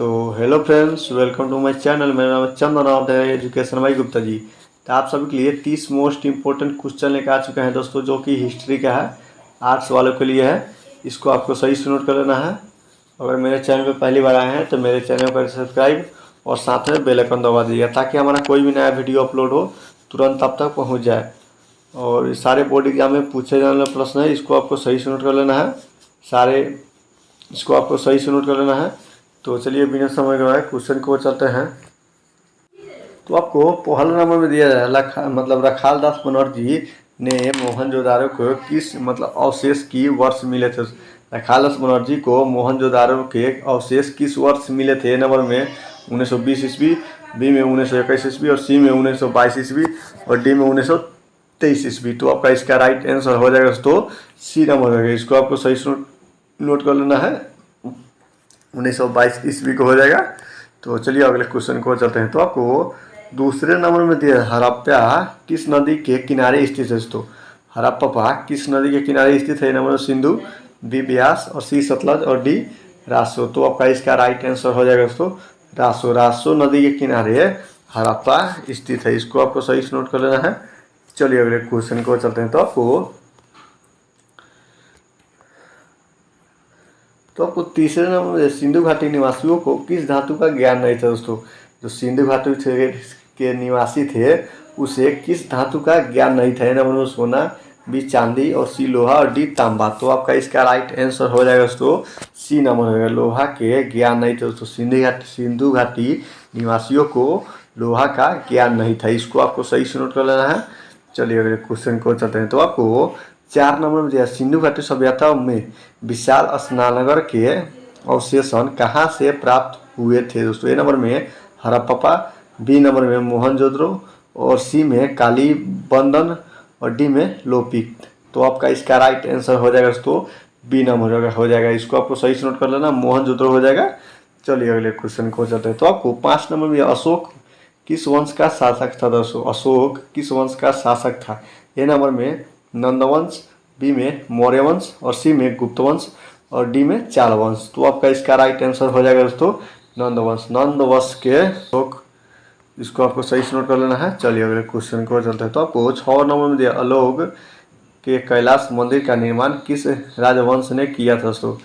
तो hello friends, welcome to my channel. मेरा नाम है चंदन ऑफ द एजुकेशन भाई गुप्ता जी। तो आप सभी के लिए 30 मोस्ट इंपॉर्टेंट क्वेश्चन लेकर आ चुके हैं दोस्तों, जो कि हिस्ट्री का है, आर्ट्स वालों के लिए है। इसको आपको सही से नोट कर लेना है। अगर मेरे चैनल पर पहली बार आए हैं तो मेरे चैनल को सब्सक्राइब और साथ में बेल आइकन दबा दीजिएगा, ताकि हमारा कोई भी नया वीडियो अपलोड हो तुरंत आप तक पहुँच जाए। और ये सारे बोर्ड एग्जाम में पूछे जाने वाले प्रश्न है, इसको आपको सही से नोट कर लेना है। इसको आपको सही से नोट कर लेना है। तो चलिए बिना समय गवाए क्वेश्चन को चलते हैं। तो आपको पहला नंबर में दिया है रखाल दास बनर्जी ने मोहनजोदारो को किस अवशेष की वर्ष मिले थे। रखाल दास बनर्जी को मोहनजोदारो के अवशेष किस वर्ष मिले थे। नंबर में 1920 ईस्वी, बी में 1921 ईस्वी और सी में 1922 ईस्वी और डी में 1923 ईस्वी। तो आपका इसका राइट आंसर हो जाएगा दोस्तों सी नंबर होगा। इसको आपको सही से नोट कर लेना है, 1922 ईस्वी को हो जाएगा। तो चलिए अगले क्वेश्चन को चलते हैं। तो आपको दूसरे नंबर में दिया हड़प्पा किस नदी के किनारे स्थित है दोस्तों। हड़प्पा किस नदी के किनारे स्थित है। नंबर सिंधु, बी ब्यास और सी सतलज और डी रासो। तो आपका इसका राइट आंसर हो जाएगा दोस्तों रासो। रासो नदी के किनारे हड़प्पा स्थित है। इसको आपको सही से नोट कर लेना है। चलिए अगले क्वेश्चन को चलते हैं। तो आपको तीसरे नंबर में सिंधु घाटी निवासियों को किस धातु का ज्ञान नहीं था दोस्तों। जो सिंधु घाटी के निवासी थे उसे किस धातु का ज्ञान नहीं था। नंबर में सोना, बी चांदी और सी लोहा और डी तांबा। तो आपका इसका राइट आंसर हो जाएगा दोस्तों सी नंबर होगा। लोहा के ज्ञान नहीं था दोस्तों। सिंधु घाटी निवासियों को लोहा का ज्ञान नहीं था। इसको आपको सही से नोट कर लेना है। चलिए अगले क्वेश्चन को चलते हैं। तो आपको 4 नंबर में दिया सिंधु घाटी सभ्यता में विशाल स्नानगर के अवशेषण कहाँ से प्राप्त हुए थे दोस्तों। ए नंबर में हड़प्पा, बी नंबर में मोहनजोदड़ो और सी में कालीबंदन और डी में लोपित। तो आपका इसका राइट आंसर हो जाएगा दोस्तों बी नंबर हो जाएगा। इसको आपको सही से नोट कर लेना, मोहनजोदड़ो हो जाएगा। चलिए अगले क्वेश्चन को चलते हैं। तो आपको 5 नंबर में अशोक किस वंश का शासक था दोस्तों। अशोक किस वंश का शासक था। ए नंबर में नंदवंश, बी में मौर्य वंश और सी में गुप्त वंश और डी में चाल वंश। तो आपका इसका राइट आंसर हो जाएगा दोस्तों नंदवंश। नंदवंश के अशोक, इसको आपको सही से नोट कर लेना है। चलिए अगले क्वेश्चन को चलते हैं। तो आपको 6 नंबर में दिया अलोग के कैलाश मंदिर का निर्माण किस राजवंश ने किया था दोस्तों।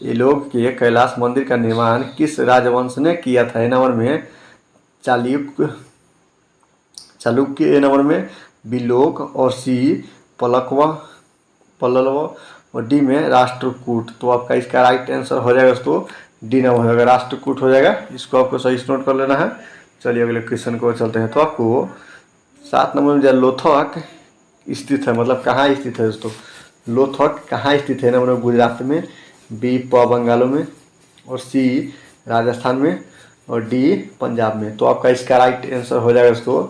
ये लोग के कैलाश मंदिर का निर्माण किस राजवंश ने किया था। ए नंबर में चालुक्य, ए नंबर में बिलोक और सी पल्लव और डी में राष्ट्रकूट। तो आपका इसका राइट आंसर हो जाएगा दोस्तों डी नंबर हो जाएगा, राष्ट्रकूट हो जाएगा। इसको आपको सही से नोट कर लेना है। चलिए अगले क्वेश्चन को चलते हैं। तो आपको 7 नंबर में लोथक स्थित है, कहाँ स्थित है दोस्तों। लोथक कहाँ स्थित है। नंबर गुजरात में, बी बंगालों में और सी राजस्थान में और डी पंजाब में। तो आपका इसका राइट आंसर हो जाएगा दोस्तों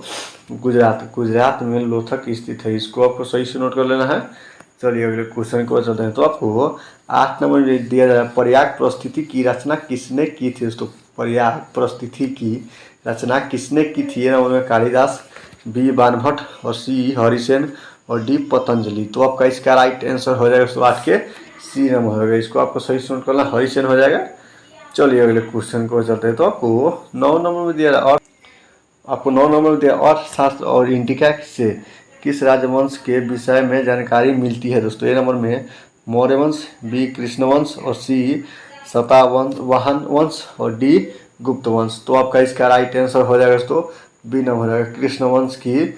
गुजरात में लोथक स्थित है। इसको आपको सही से नोट कर लेना है। चलिए अगले क्वेश्चन को चलते हैं। तो आपको 8 नंबर में दिया जाए प्रयाग प्रस्थिति की रचना किसने की थी दोस्तों। प्रयाग प्रस्थिति की रचना किसने की थी। नंबर में कालिदास, बी बाणभट्ट और सी हरिसेन और डी पतंजलि। तो आपका इसका राइट आंसर हो जाएगा 8 के सी नंबर होगा। इसको आपको सही से नोट करना, हरिसेन हो जाएगा। चलिए अगले क्वेश्चन को चलते हैं। तो आपको 9 नंबर में दिया और आपको 9 नंबर में दिया अर्थशास्त्र और इंडिका से किस राजवंश के विषय में जानकारी मिलती है दोस्तों। ए नंबर में मौर्य वंश, बी कृष्ण वंश और सी सातवाहन वंश और डी गुप्त वंश। तो आपका इसका राइट आंसर हो जाएगा दोस्तों बी नंबर है, कृष्ण वंश की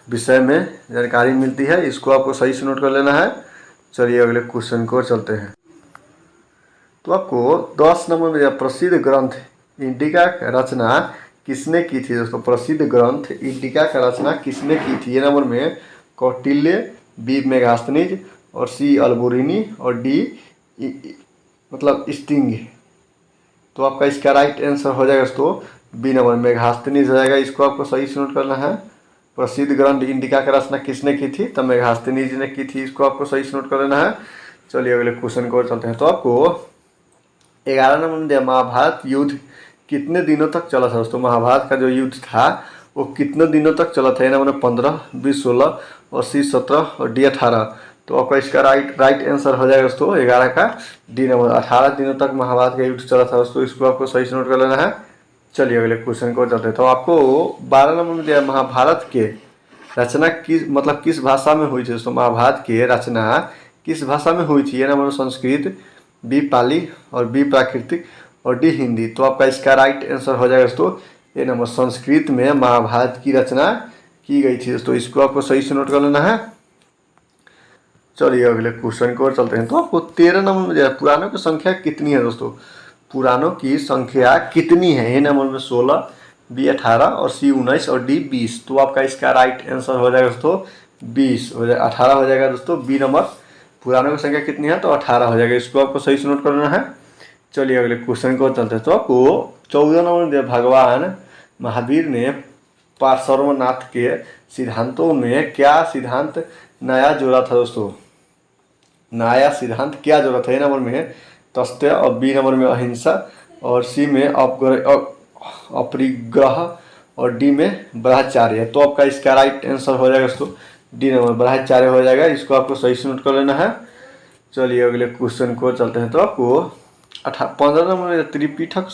विषय में जानकारी मिलती है। इसको आपको सही से नोट कर लेना है। चलिए अगले क्वेश्चन को चलते हैं। तो आपको 10 नंबर में प्रसिद्ध ग्रंथ इंडिका का रचना किसने की थी दोस्तों। प्रसिद्ध ग्रंथ इंडिका का रचना किसने की थी। ये नंबर में कौटिल्य, बी मेगास्थनीज और सी अल्बुरिनी और डी स्टिंग। तो आपका इसका राइट आंसर हो जाएगा दोस्तों बी नंबर मेगास्थनीज हो जाएगा। इसको आपको सही से नोट करना है। प्रसिद्ध ग्रंथ इंडिका का रचना किसने की थी, तो मेगास्थनीज ने की थी। इसको आपको सही से नोट कर लेना है। चलिए अगले क्वेश्चन को चलते हैं। तो आपको 11 नंबर में महाभारत युद्ध कितने दिनों तक चला था दोस्तों। महाभारत का जो युद्ध था वो कितने दिनों तक चला था। नंबर 15, बी 16 और सी 17 और डी 18। तो आपका इसका राइट आंसर हो जाएगा दोस्तों 11 का डी नंबर। 18 दिनों तक महाभारत का युद्ध चला था दोस्तों, इसको आपको सही से नोट कर लेना है। चलिए अगले क्वेश्चन को चलते हैं। तो आपको 12 नंबर में दिया महाभारत के रचना किस भाषा में हुई थी दोस्तों। महाभारत की रचना किस भाषा में हुई थी। ये नंबर संस्कृत, बी पाली और बी प्राकृतिक और डी हिंदी। तो आपका इसका राइट आंसर हो जाएगा दोस्तों ये नंबर संस्कृत में महाभारत की रचना की गई थी दोस्तों, इसको आपको सही से नोट कर लेना है। चलिए अगले क्वेश्चन को चलते हैं। तो आपको 13 नंबर में पुराणों की संख्या कितनी है दोस्तों। पुराणों की संख्या कितनी है। ए नंबर में 16, बी 18 और सी 19 और डी 20। तो आपका इसका राइट आंसर हो जाएगा दोस्तों 20 हो जाएगा, 18 हो जाएगा दोस्तों बी नंबर। पुराणों की संख्या कितनी है तो 18 हो जाएगा, इसको आपको सही से नोट करना है। चलिए अगले क्वेश्चन को चलते हैं। तो आपको 14 नंबर में भगवान महावीर ने पार्श्वनाथ के सिद्धांतों में क्या सिद्धांत नया जोड़ा था दोस्तों। नया सिद्धांत क्या जोड़ा था। ए नंबर में तथ्य और बी नंबर में अहिंसा और सी में अपरिग्रह और डी में ब्रह्मचार्य। तो आपका इसका राइट आंसर हो जाएगा दोस्तों डी नंबर ब्रह्मचार्य हो जाएगा, इसको आपको सही से नोट कर लेना है। चलिए अगले क्वेश्चन को चलते हैं। तो आपको 15 नंबर में त्रिपिटक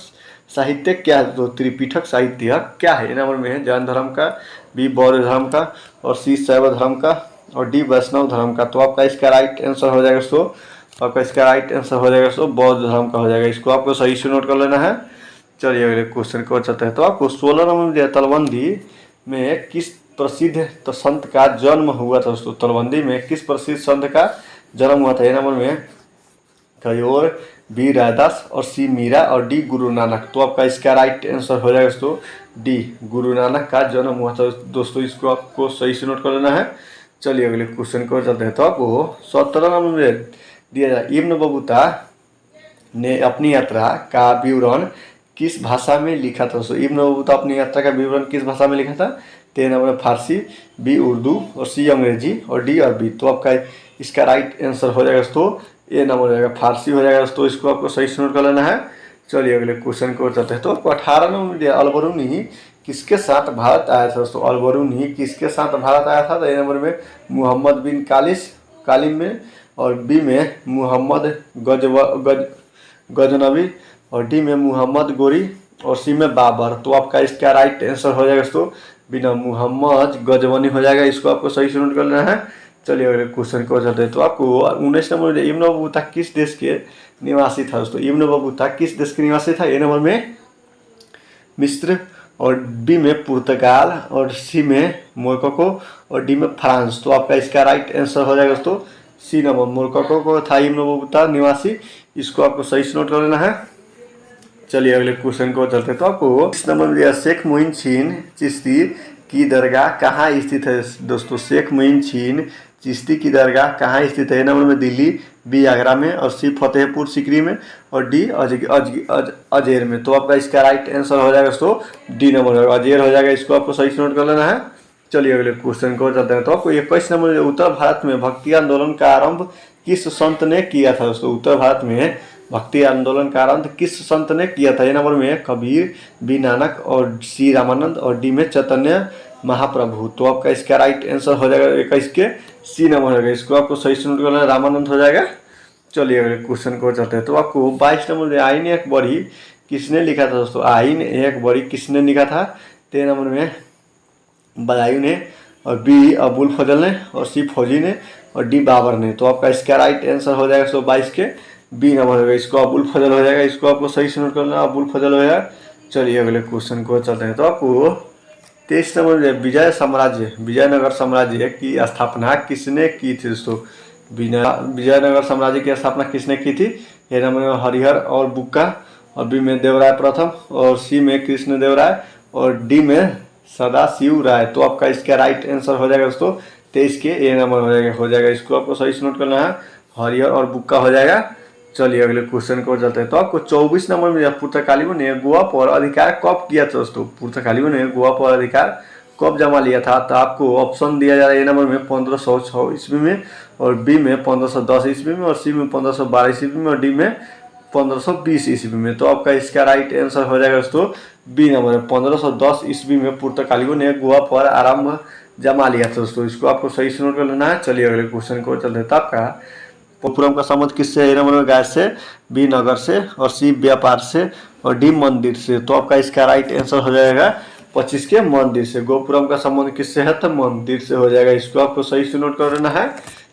साहित्य क्या है। तो त्रिपिटक साहित्य क्या है। ए नंबर में है जैन धर्म का, बी बौद्ध धर्म का और सी शैव धर्म का और डी वैष्णव धर्म का। तो आपका इसका राइट आंसर हो जाएगा दोस्तों, आपका इसका राइट आंसर हो जाएगा दोस्तों बौद्ध धर्म का हो जाएगा, इसको आपको सही से नोट कर लेना है। चलिए अगले क्वेश्चन को चलते हैं। तो आपको 16 नंबर में तलवंदी में किस प्रसिद्ध संत का जन्म हुआ था दोस्तों। तलवंदी में किस प्रसिद्ध संत का जन्म हुआ था। ए नंबर में कयोर, बी रायदास और सी मीरा और डी गुरु नानक। तो आपका इसका राइट आंसर हो जाएगा दोस्तों डी गुरु नानक का जन्म हुआ था दोस्तों, इसको आपको सही से नोट कर लेना है। चलिए अगले क्वेश्चन को चलते हैं। तो आपको 17 नंबर में दिया जाए इब्न बतूता ने अपनी यात्रा का विवरण किस भाषा में लिखा था दोस्तों। इब्न बतूता अपनी यात्रा का विवरण किस भाषा में लिखा था। तो नंबर में फारसी, बी उर्दू और सी अंग्रेजी और डी अरबी। तो आपका इसका राइट आंसर हो जाएगा दोस्तों ए नंबर हो जाएगा फारसी हो जाएगा दोस्तों, इसको आपको सही से नोट कर लेना है। चलिए अगले क्वेश्चन को चलते हैं। तो आपको 18 नंबर में दिया अलबरूनी किसके साथ भारत आया था दोस्तों। अलबरूनी किसके साथ भारत आया था। तो ए नंबर में मोहम्मद बिन कालिम में और बी में मोहम्मद गजनबी और डी में मोहम्मद गोरी और सी में बाबर। तो आपका इसका राइट आंसर हो जाएगा दोस्तों बिना मोहम्मद गजवनी हो जाएगा, इसको आपको सही से नोट कर लेना है। चलिए अगले क्वेश्चन को चलते हैं। तो आपको 19 नंबर में इब्न बतूता किस देश के निवासी था दोस्तों। इब्न बतूता किस देश के निवासी था। ए नंबर में मिस्र और बी में पुर्तगाल और सी में मोरक्को और डी में फ्रांस। तो आपका इसका राइट आंसर हो जाएगा दोस्तों सी नंबर मोरक्को को था इब्न बतूता निवासी, इसको आपको सही से नोट कर लेना है। चलिए अगले क्वेश्चन को चलते हैं। तो आपको इस नंबर में दिया शेख मोइनुद्दीन चिश्ती की दरगाह कहाँ स्थित है दोस्तों। शेख मोइनुद्दीन चिश्ती की दरगाह कहाँ स्थित है। ए नंबर में दिल्ली, बी आगरा में और सी फतेहपुर सीकरी में और डी अजमेर में। तो आपका इसका राइट आंसर हो जाएगा दोस्तों डी नंबर अजमेर हो जाएगा, इसको आपको सही से नोट कर लेना है। चलिए अगले क्वेश्चन को चलते हैं। तो आपको 21 नंबर उत्तर भारत में भक्ति आंदोलन का आरंभ किस संत ने किया था दोस्तों। उत्तर भारत में भक्ति आंदोलन का आरंभ किस संत ने किया था। ए नंबर में कबीर, बी नानक और सी रामानंद और डी में चैतन्य महाप्रभु। तो आपका इसका राइट आंसर हो जाएगा 21 के सी नंबर होगा, इसको आपको सही से नोट करना है रामानंद हो जाएगा। चलिए अगले क्वेश्चन को चलते हैं। तो आपको 22 नंबर आईन एक बड़ी किसने लिखा था दोस्तों। आईन एक बड़ी किसने लिखा था। 13 नंबर में बदायूं ने और बी अबुल फजल ने और सी फौजी ने और डी बाबर ने। तो आपका इसका राइट आंसर हो जाएगा 122 के बी नंबर होगा, इसको अबुल फजल हो जाएगा, इसको आपको सही से नोट करना अबुल फजल हो जाएगा। चलिए अगले क्वेश्चन को चलते हैं। तो आपको 23 नंबर विजयनगर साम्राज्य की स्थापना किसने की थी दोस्तों। विजयनगर साम्राज्य की स्थापना किसने की थी। ए नंबर में हरिहर और बुक्का और बी में देवराय प्रथम और सी में कृष्ण देवराय और डी में सदाशिव राय। तो आपका इसका राइट आंसर हो जाएगा दोस्तों 23 के ए नंबर हो जाएगा, इसको आपको सही से नोट करना है हरिहर और बुक्का हो जाएगा। चलिए अगले क्वेश्चन को चलते हैं। तो आपको 24 नंबर में पुर्तगालियों ने गोवा पर अधिकार कब किया था दोस्तों। पुर्तगालियों ने गोवा पर अधिकार कब जमा लिया था। तो आपको ऑप्शन दिया जा रहा है। ए नंबर में 1506 ईस्वी में और बी में 1510 ईस्वी में और सी में 1512 ईस्वी में और डी में 1520 ईस्वी में। तो आपका इसका राइट आंसर हो जाएगा दोस्तों बी नंबर 1510 ईस्वी में पुर्तगालियों ने गोवा पर आरंभ जमा लिया था दोस्तों। इसको आपको सही से नोट कर लेना है। चलिए अगले क्वेश्चन को चलते हैं। तब का पुरम का संबंध किससे है? नंबर में गाय से, बी नगर से, और सी व्यापार से, और डी मंदिर से। तो आपका इसका राइट आंसर हो जाएगा 25 के मंदिर से। गोपुरम का संबंध किससे है? तो मंदिर से हो जाएगा। इसको आपको सही से नोट कर लेना है।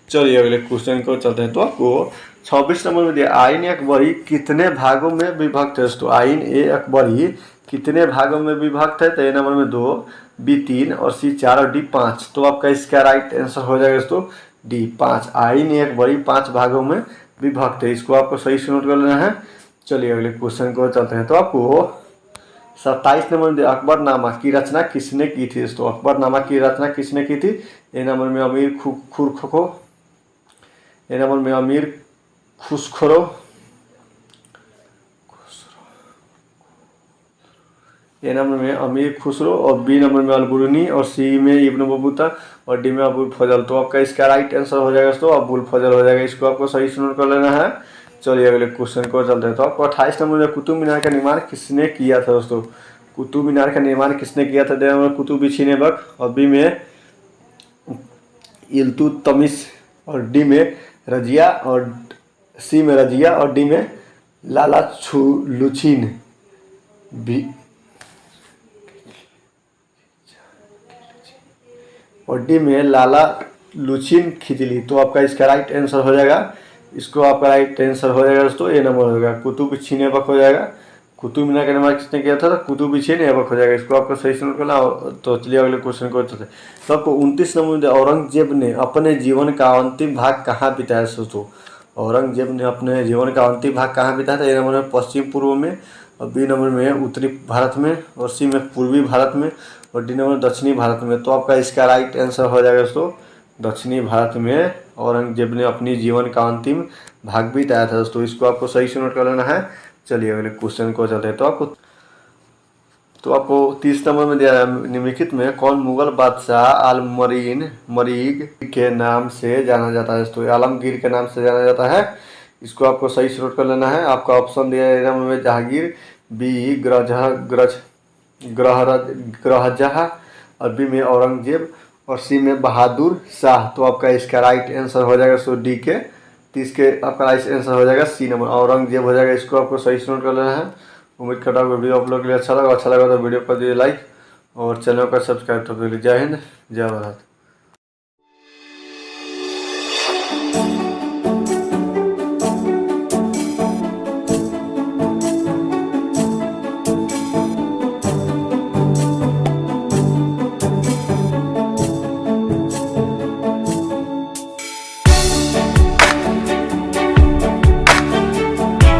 चलिए अगले क्वेश्चन को चलते हैं। तो आपको 26 नंबर में दिया, आइन ए अकबरी कितने भागों में विभक्त है दोस्तों? आइन ए अकबरी कितने भागों में विभक्त है? तो ए नंबर में 2, बी 3, और सी 4, और डी 5। तो आपका इसका राइट आंसर हो जाएगा दोस्तों डी 5। आइन ए अकबरी 5 भागों में विभक्त है। इसको आपको सही से नोट कर लेना है। चलिए अगले क्वेश्चन को चलते हैं। तो आपको 27 नंबर में अकबरनामा की रचना किसने की थी दोस्तों? अकबरनामा की रचना किसने की थी? ए नंबर में अमीर खुरखो, ए नंबर में अमीर खुसखरो, ए नंबर में अमीर खुसरो, और बी नंबर में अलबुरनी, और सी में इब्न बतूता, और डी में अबुल फजल। तो आपका इसका राइट आंसर हो जाएगा दोस्तों अबुल फजल हो जाएगा। इसको आपको सही से नोट कर लेना है। चलिए अगले क्वेश्चन को चलते हैं। तो आपको 28 नंबर में कुतुब मीनार का निर्माण किसने किया था दोस्तों? कुतुब मीनार का निर्माण किसने किया था? डी में कुतुब-ई-चीन ऐबक, और बी में इल्तुतमिश, और डी में रजिया, और सी में रजिया, और डी में लाला छुलुछिन भी, और डी में लाला लुचिन खिजली। तो आपका इसका राइट आंसर हो जाएगा, इसको आपका राइट आंसर हो जाएगा दोस्तों ए नंबर होगा कुतुब-ई-चीन ऐबक हो जाएगा। कुतुब मीनार का निर्माण किसने किया था? तो कुतुब-ई-चीन ऐबक हो जाएगा। इसको आपको सही से नोट करना। तो चलिए अगले क्वेश्चन को चलते हैं। तो आपको 29 नंबर में औरंगजेब ने अपने जीवन का अंतिम भाग कहाँ बिताया दोस्तों? औरंगजेब ने अपने जीवन का अंतिम भाग कहाँ बिताया था? ए नंबर में पश्चिम पूर्व में, और बी नंबर में उत्तरी भारत में, और सी में पूर्वी भारत में, और डी नंबर दक्षिणी भारत में। तो आपका इसका राइट आंसर हो जाएगा दोस्तों दक्षिणी भारत में औरंगजेब ने अपनी जीवन का अंतिम भाग बिताया था दोस्तों। इसको आपको सही से नोट कर लेना है। चलिए अगले क्वेश्चन को चलते हैं। तो आपको 30 नंबर में दिया निम्नलिखित में कौन मुगल बादशाह मरीग के नाम से जाना जाता है दोस्तों? आलमगीर के नाम से जाना जाता है। इसको आपको सही से नोट कर लेना है। आपका ऑप्शन दिया है नंबर में जहांगीर, बी ग्रहजहा, और बी में औरंगजेब, और सी में बहादुर शाह। तो आपका इसका राइट आंसर हो जाएगा सो डी के 30 के आपका राइट आंसर हो जाएगा सी नंबर औरंगजेब हो जाएगा। इसको आपको सही से नोट कर लेना है। उम्मीद करता हूँ वीडियो आप लोग के लिए अच्छा लगा तो वीडियो को दिए लाइक और चैनल को सब्सक्राइब। तो जय हिंद, जय भारत।